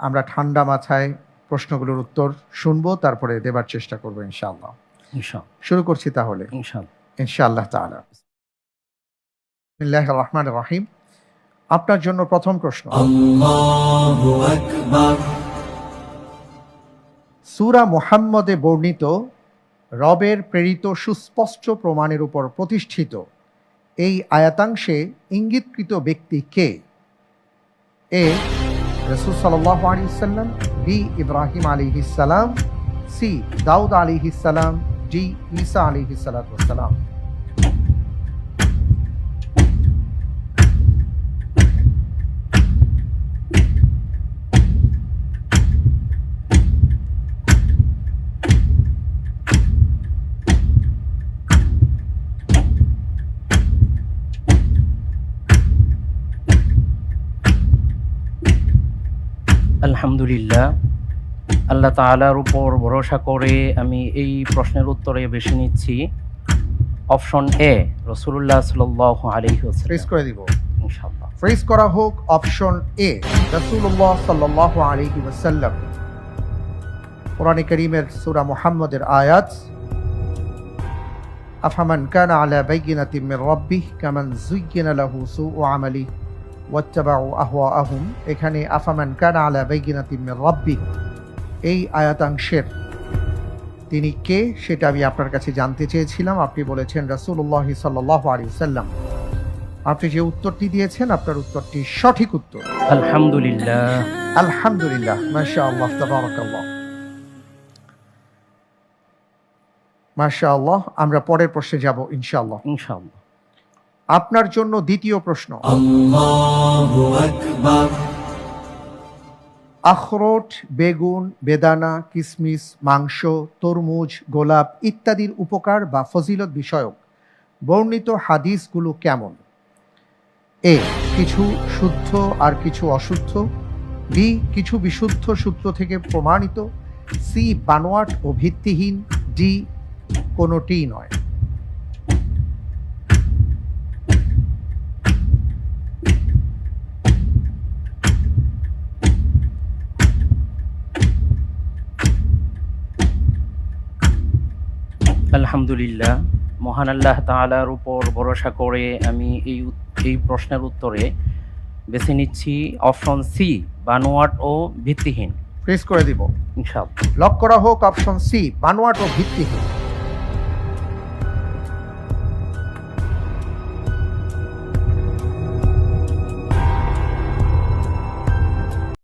আমরা ঠান্ডা মাথায় প্রশ্নগুলোর উত্তর শুনবো, তারপরে দেবার চেষ্টা করবো ইনশাআল্লাহ। শুরু করছি তাহলে ইনশাআল্লাহ তাআলা। বিসমিল্লাহির রহমানির রহিম। আপনার জন্য প্রথম প্রশ্ন। আল্লাহু আকবার। সূরা মুহাম্মদে বর্ণিত রবের প্রেরিত সুস্পষ্ট প্রমাণের উপর প্রতিষ্ঠিত এই আয়াতাংশে ইঙ্গিতকৃত ব্যক্তি কে? এ রাসূল সাল্লাল্লাহু আলাইহি ওয়াসাল্লাম, বি ইব্রাহিম আলাইহিস সালাম, সি দাউদ আলাইহিস সালাম, ডি ঈসা আলাইহিস সালাতু ওয়াস সালাম। আলহামদুলিল্লাহ, আল্লাহ তাআলার উপর ভরসা করে আমি এই প্রশ্নের উত্তরে বেছে নিচ্ছি অপশন এ, রাসূলুল্লাহ সাল্লাল্লাহু আলাইহি ওয়াসাল্লাম। ফ্রিজ করে দিব ইনশাআল্লাহ। ফ্রিজ করা হোক অপশন এ, রাসূলুল্লাহ সাল্লাল্লাহু আলাইহি ওয়াসাল্লাম। কোরআনে কারীমের সূরা মুহাম্মদের আয়াত, আফামান কানা আলা বাইয়িনাতিন মির রাব্বিহ কামান যুয়্যিনা লাহু সুউ আমালিহি ওয়াত্তাবাউ আহওয়াআহুম। এখানে আফামান কানা আলা বাইয়িনাতিন মির রাব্বিহ এই আয়াতাংশের তিনি কে সেটা আমি আপনার কাছে জানতে চেয়েছিলাম। আপনি বলেছেন রাসূলুল্লাহ সাল্লাল্লাহু আলাইহি ওয়াসাল্লাম। আপনি যে উত্তরটি দিয়েছেন আপনার উত্তরটি সঠিক উত্তর। আলহামদুলিল্লাহ। আলহামদুলিল্লাহ, মাশাআল্লাহ, তাবারাকাল্লাহ, মাশাআল্লাহ। আমরা পরের প্রশ্নে যাব ইনশাআল্লাহ। আপনার জন্য দ্বিতীয় প্রশ্ন। আল্লাহু আকবার। আখরোট, বেগুন, বেদানা, কিসমিস, মাংস, তরমুজ, গোলাপ ইত্যাদির উপকার বা ফজিলত বিষয়ক বর্ণিত হাদিসগুলো কেমন? এ কিছু শুদ্ধ আর কিছু অশুদ্ধ, বি কিছু বিশুদ্ধ সূত্র থেকে প্রমাণিত, সি বানোয়াট ও ভিত্তিহীন, ডি কোনোটিই নয়। আলহামদুলিল্লাহ, মহান আল্লাহ তাআলার উপর ভরসা করে আমি এই প্রশ্নের উত্তরে বেছে নিচ্ছি অপশন সি, বানোয়াট ও ভিত্তিহীন। ফ্রিজ করে দিব ইনশাআল্লাহ। লক করা হোক অপশন সি, বানোয়াট ও ভিত্তিহীন।